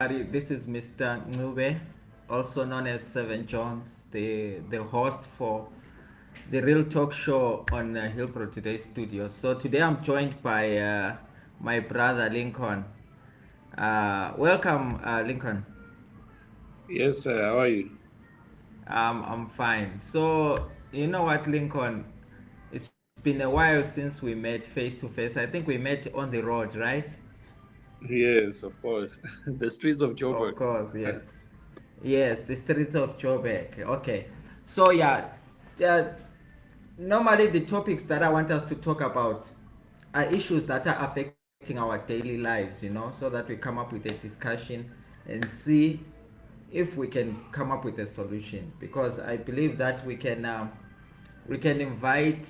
everybody. This is Mr. Ngube, also known as Seven Jones, the host for the Real Talk Show on Hillbrook Today Studio. So today I'm joined by my brother Lincoln. Welcome, Lincoln. Yes, sir. How are you? I'm fine. So you know what, Lincoln? It's been a while since we met face to face. I think we met on the road, right? Yes, of course. The streets of Of Joburg. course, yes. Yes, the streets of Joburg. Okay. So yeah, uh, normally the topics that I want us to talk about are issues that are affecting our daily lives, so that we come up with a discussion and see if we can come up with a solution. Because I believe that we can invite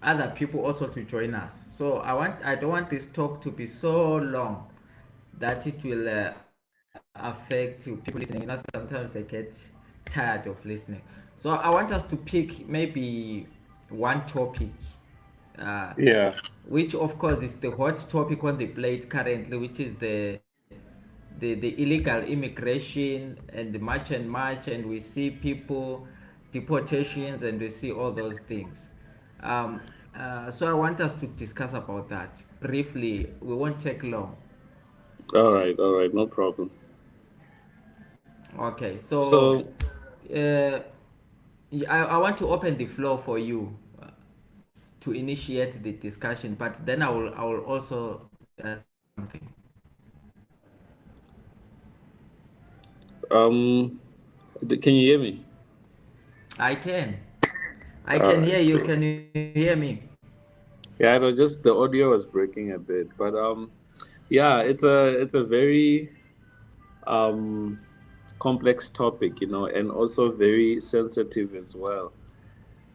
other people also to join us. So I don't want this talk to be so long that it will affect people listening. Sometimes they get tired of listening. So I want us to pick maybe one topic, uh, Yeah. which of course is the hot topic on the plate currently, which is the illegal immigration and march, and we see people deportations and we see all those things. Um, so I want us to discuss about that briefly. We won't take long. All right, no problem. Okay, so So, uh, I want to open the floor for you to initiate the discussion, but then I will also say something. um, can you hear me? I can. I All can right. hear you. Can you hear me? Yeah, it was just the audio was breaking a bit, but yeah, it's a very um complex topic, and also very sensitive as well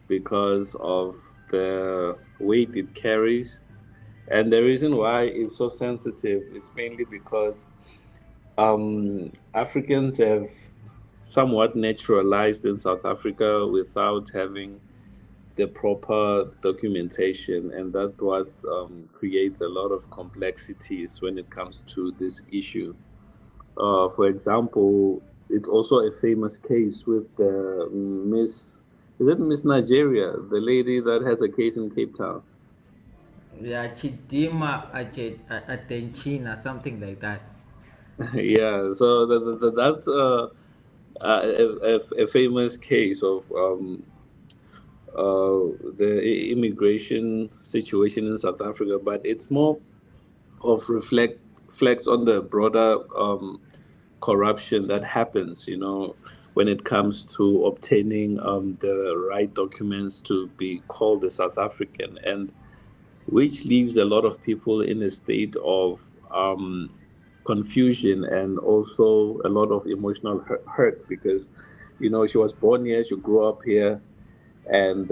because of the weight it carries. And the reason why it's so sensitive is mainly because Africans have somewhat naturalized in South Africa without having the proper documentation, and that's what creates a lot of complexities when it comes to this issue. For example, it's also a famous case with the Miss, is it Miss Nigeria, the lady that has a case in Cape Town? Yeah, Chidima Atenchina, something like that. Yeah, so that's a famous case of the immigration situation in South Africa, but it's more of reflects on the broader corruption that happens, when it comes to obtaining the right documents to be called a South African, and which leaves a lot of people in a state of confusion and also a lot of emotional hurt because, she was born here, she grew up here, and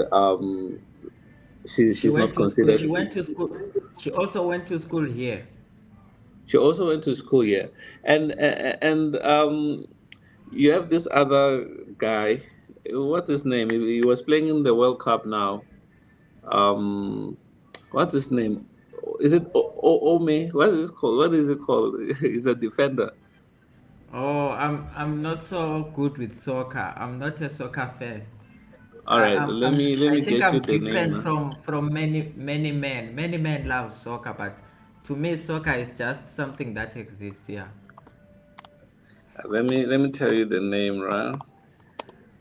She she's not went to school. She considered. went to school. She also went to school here. She also went to school here, and you have this other guy. What's his name? He was playing in the World Cup now. Um, what's his name? Is it Ome? What is it called? What is it called? He's a defender. Oh, I'm not so good with soccer. I'm not a soccer fan. All right, let I me think get you I'm the name different now. from many men. Many men love soccer, but to me, soccer is just something that exists here. Let me tell you the name, right?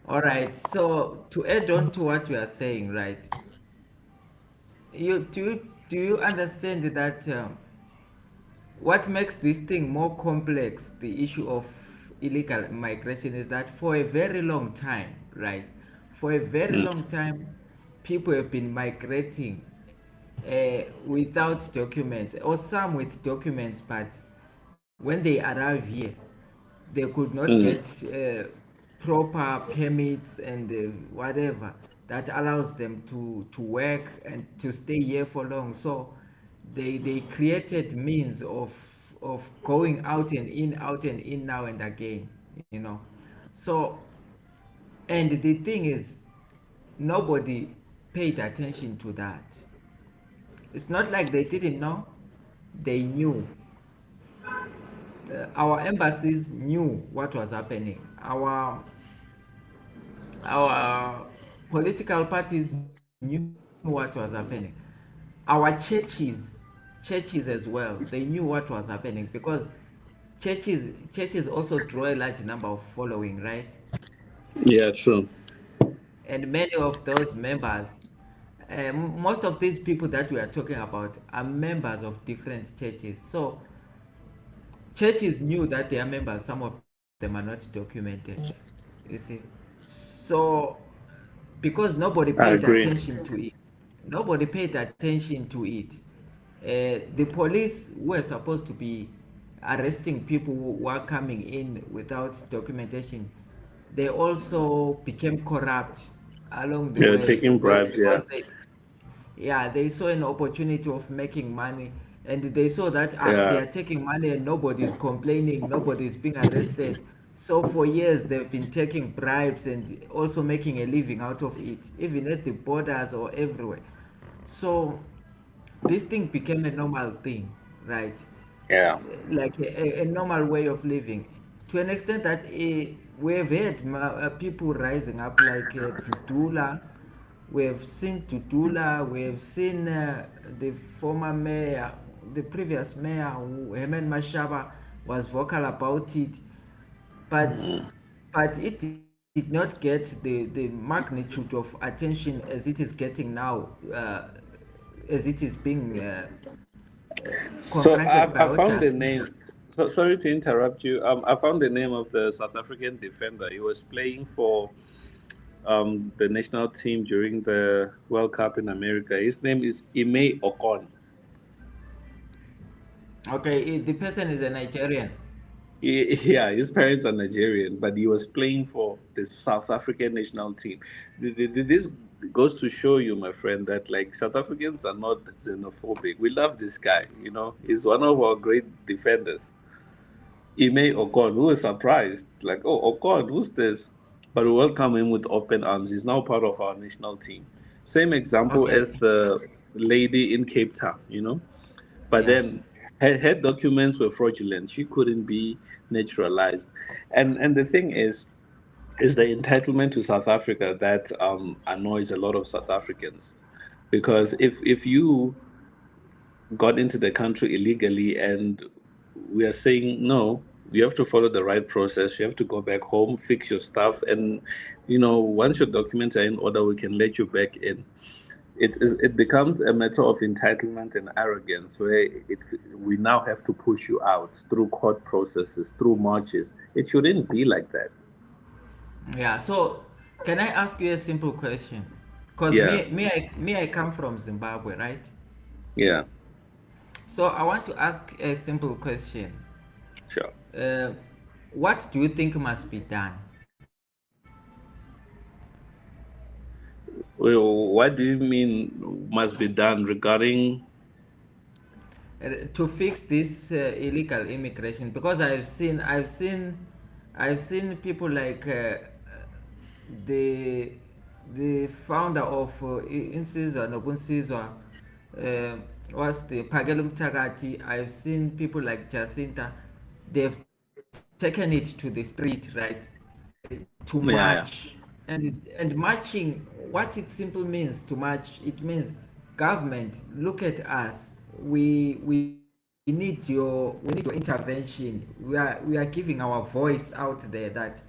All right. So to add on to what you are saying, right? Do you understand that what makes this thing more complex, the issue of illegal migration, is that for a very long time, right? For a very Mm, long time, people have been migrating without documents, or some with documents, but when they arrive here, they could not get mm, proper permits and whatever that allows them to work and to stay here for long. So they created means of going out and in now and again. So, and the thing is, nobody paid attention to that. It's not like they didn't know, they knew. our embassies knew what was happening. Our political parties knew what was happening. Our churches as well, they knew what was happening because churches also draw a large number of following, right? Yeah, true. And many of those members, most of these people that we are talking about are members of different churches. So churches knew that their members, some of them are not documented. You see, so because nobody I paid agree. attention to it, nobody paid attention to it. The police were supposed to be arresting people who are coming in without documentation. They also became corrupt along the Yeah, way taking bribes. because Yeah, they saw an opportunity of making money, and they saw that they yeah, are taking money and nobody's complaining, nobody's being arrested. So for years they've been taking bribes and also making a living out of it, even at the borders or everywhere. So this thing became a normal thing, right? yeah. Like a normal way of living, to an extent that we've had people rising up like Dudula. We've seen Dudula, we've seen the former mayor, the previous mayor, Herman Mashaba, was vocal about it, but Mm. it did not get the magnitude of attention as it is getting now, as it is being So confronted by I what found the has been. name. So sorry to interrupt you. I found the name of the South African defender. He was playing for the national team during the World Cup in America. His name is Ime Okon. Okay, the person is a Nigerian. Yeah, his parents are Nigerian, but he was playing for the South African national team. This goes to show you, my friend, that like South Africans are not xenophobic. We love this guy. You know, he's one of our great defenders. Ime Okon, who was surprised, like, oh, Okon, who's this? But we welcome him with open arms. He's now part of our national team. Same example Okay, as the lady in Cape Town, you know. But yeah, then her documents were fraudulent. She couldn't be naturalized. And the thing is the entitlement to South Africa that annoys a lot of South Africans. Because if you got into the country illegally and we are saying no, you have to follow the right process, you have to go back home, fix your stuff, and once your documents are in order, we can let you back in. It becomes a matter of entitlement and arrogance where we now have to push you out through court processes, through marches. It shouldn't be like that. yeah. So, can I ask you a simple question? Because Yeah, I come from Zimbabwe, right? yeah, So I want to ask a simple question. sure. Uh, what do you think must be done Well, what do you mean must be done regarding? to fix this illegal immigration? Because I've seen people like the founder of Insizwa Nobunsizwa, what's the Pagelu Mthakathi. I've seen people like Jacinta. They've taken it to the street, right, to Yeah, march. yeah. And marching, what it simply means to march, it means government, look at us. We need your intervention. We are giving our voice out there that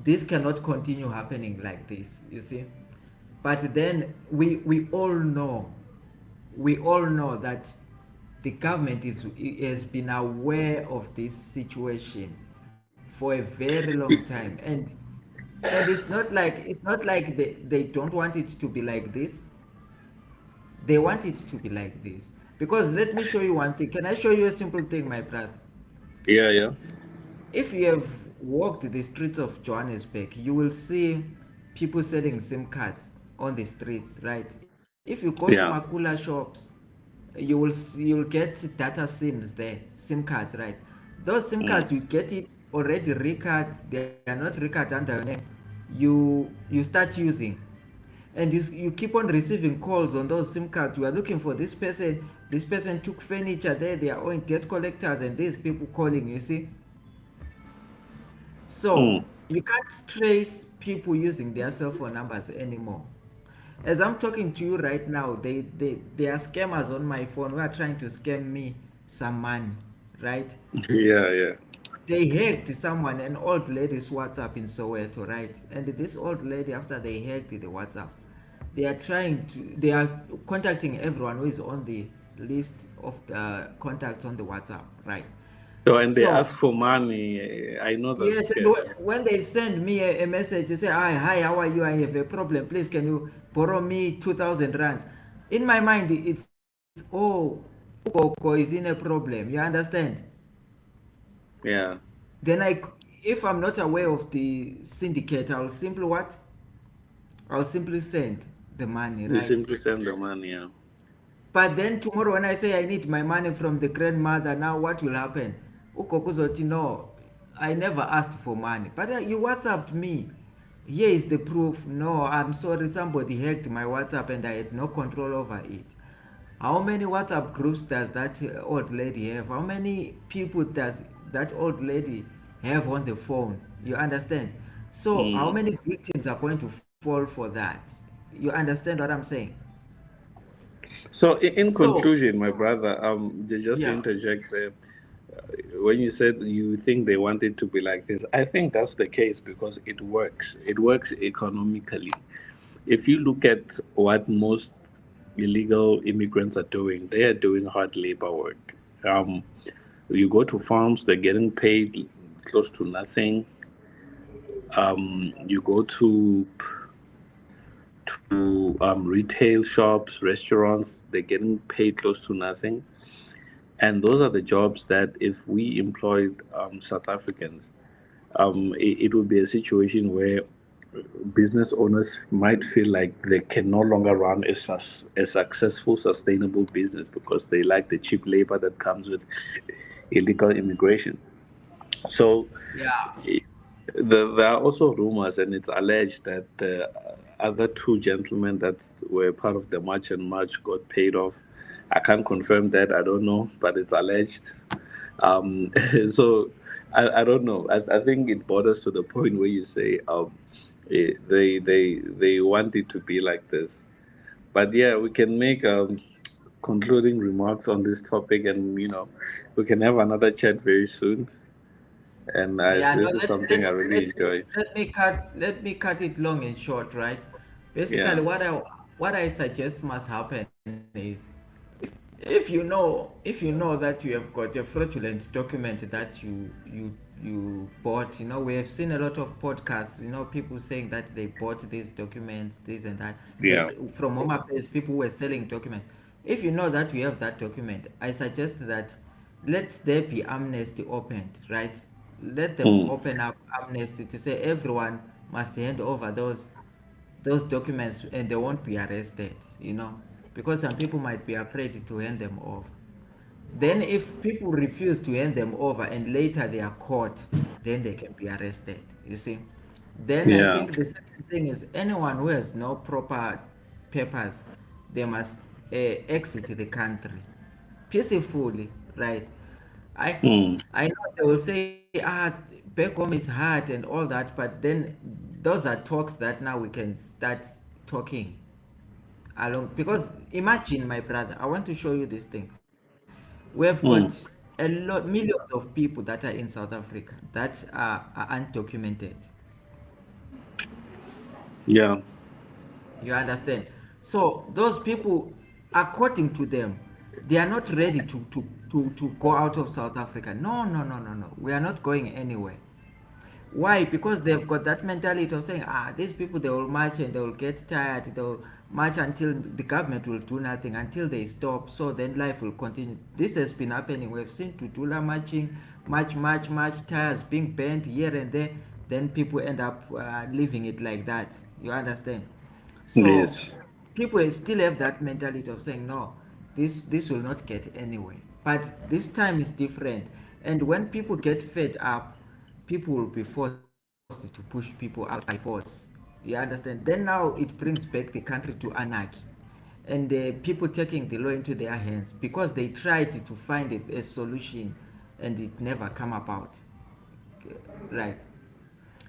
this cannot continue happening like this, you see. But then we all know that the government has been aware of this situation for a very long time, and it's not like they don't want it to be like this. They want it to be like this. Because let me show you one thing. Can I show you a simple thing, my brother? Yeah, yeah. If you have walked the streets of Johannesburg, you will see people selling SIM cards on the streets, right? If you go to Yeah. Makula shops, you'll get data SIMs there, SIM cards, right? Those SIM Mm. cards you get it already recard, they are not recard under your name. You start using, and you keep on receiving calls on those SIM cards. You are looking for this person, This person took furniture there, they are all debt collectors, and these people calling, you see. So Mm. you can't trace people using their cell phone numbers anymore. As I'm talking to you right now, they are scammers on my phone who are trying to scam me some money, right? Yeah, yeah. They hacked someone, an old lady's WhatsApp in Soweto, right? And this old lady, after they hacked the WhatsApp, they are contacting everyone who is on the list of the contacts on the WhatsApp, right? So, and they So ask for money. I know that yes, and scam. when they send me a message, they say, hi, how are you? I have a problem. Please, can you borrow me 2,000 rands? In my mind, it's, oh, Ukoko is in a problem. You understand? Yeah. Then if I'm not aware of the syndicate, I'll simply what? I'll simply send the money, You right? simply send the money. Yeah. But then tomorrow when I say I need my money from the grandmother, now what will happen? Ukokuzoti, no, I never asked for money. But you WhatsApped me. Here is the proof. No, I'm sorry, somebody hacked my WhatsApp and I had no control over it. How many WhatsApp groups does that old lady have? How many people does that old lady have on the phone? You understand? So how Mm. many victims are going to fall for that? You understand what I'm saying? So, in So conclusion, my brother, just to yeah. interject there, when you said you think they want it to be like this, I think that's the case because it works. It works economically. If you look at what most illegal immigrants are doing, they are doing hard labor work. You go to farms, they're getting paid close to nothing. You go to retail shops, restaurants, they're getting paid close to nothing. And those are the jobs that if we employed South Africans, it would be a situation where business owners might feel like they can no longer run a successful, sustainable business because they like the cheap labor that comes with illegal immigration. So Yeah. there are also rumors, and it's alleged that the other two gentlemen that were part of the March and March got paid off. I can't confirm that. I don't know, but it's alleged. Um, so I don't know. I think it borders to the point where you say they want it to be like this. But yeah, we can make concluding remarks on this topic, and we can have another chat very soon. And Yeah, no, this is something I really enjoy. let me cut it long and short, right? Basically, Yeah. what I suggest must happen is, if you know that you have got a fraudulent document that you bought, we have seen a lot of podcasts, people saying that they bought these documents, this and that, Yeah. from home affairs, people were selling documents. If you know that you have that document, I suggest that let there be amnesty opened, right? Let them Mm. open up amnesty to say everyone must hand over those documents and they won't be arrested, because some people might be afraid to hand them over. Then if people refuse to hand them over and later they are caught, then they can be arrested, you see. Then I Yeah. think the second thing is anyone who has no proper papers, they must exit the country peacefully, right? I Mm. I know they will say, back home is hard and all that, but then those are talks that now we can start talking along. Because imagine, my brother, I want to show you this thing. We have got Mm. millions of people that are in South Africa that are undocumented. Yeah. You understand? So those people, according to them, they are not ready to go out of South Africa. No, no, no, no, no. We are not going anywhere. Why? Because they've got that mentality of saying, these people, they will march and they will get tired. They will march until the government will do nothing, until they stop. So then life will continue. This has been happening. We've seen Tutula marching, march, tires being bent here and there. Then people end up leaving it like that. You understand? So Yes. people still have that mentality of saying, no, this will not get anywhere. But this time is different. And when people get fed up, people will be forced to push people out by force. You understand? Then now it brings back the country to anarchy. and people taking the law into their hands because they tried to find a solution and it never come about. Okay, right.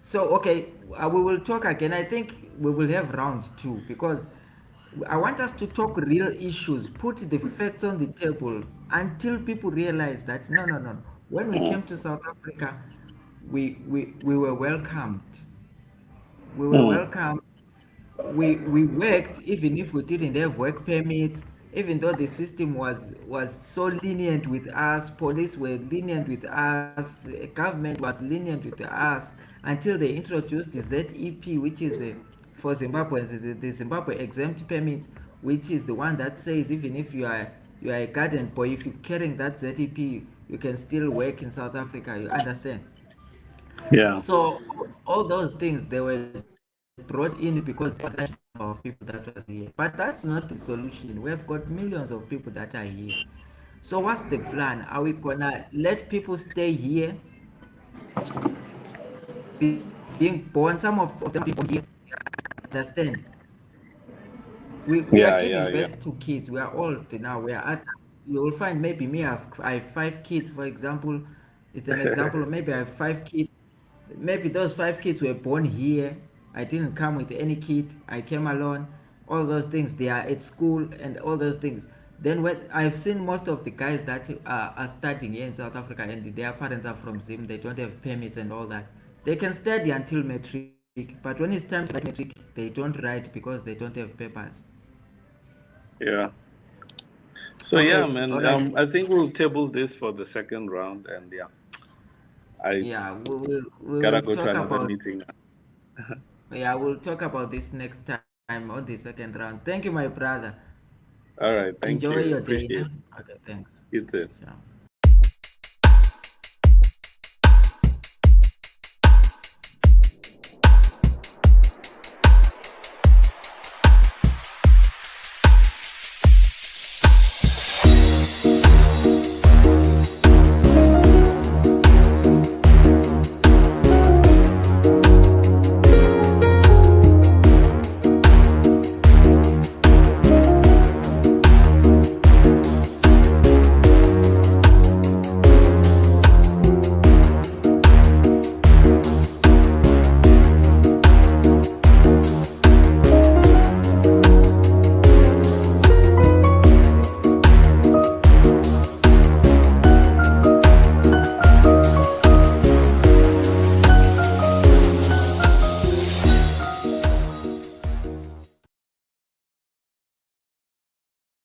So okay, we will talk again. I think we will have round two because I want us to talk real issues, put the facts on the table until people realize that no, no, no. When we came to South Africa, we were welcomed. We were Mm. welcomed. We worked even if we didn't have work permits, even though the system was so lenient with us, police were lenient with us, government was lenient with us until they introduced the ZEP, which is for Zimbabweans the Zimbabwe exempt permit, which is the one that says even if you are a garden boy, if you're carrying that ZEP, you can still work in South Africa. You understand? Yeah. So all those things they were brought in because there was a large number of people that was here. But that's not the solution. We have got millions of people that are here. So what's the plan? Are we gonna let people stay here, being born? Some of them are being born here. Understand? We are Yeah, yeah, giving yeah. birth to kids. We are old now. We are adults. You will find maybe me. I have 5 kids, for example. It's an example. Maybe I have 5 kids. Maybe those 5 kids were born here. I didn't come with any kid. I came alone. All those things. They are at school and all those things. Then when I've seen most of the guys that are studying here in South Africa and their parents are from Zim, they don't have permits and all that. They can study until matric, but when it's time to write matric, they don't write because they don't have papers. Yeah. So yeah, Okay, all man. right. I think we'll table this for the second round, and yeah, I Yeah, we will gotta go to talk another about meeting. yeah, we'll talk about this next time on the second round. Thank you, my brother. All right. Thank Enjoy you. your day. Appreciate Nah? it. Okay, thanks. You too. Ciao.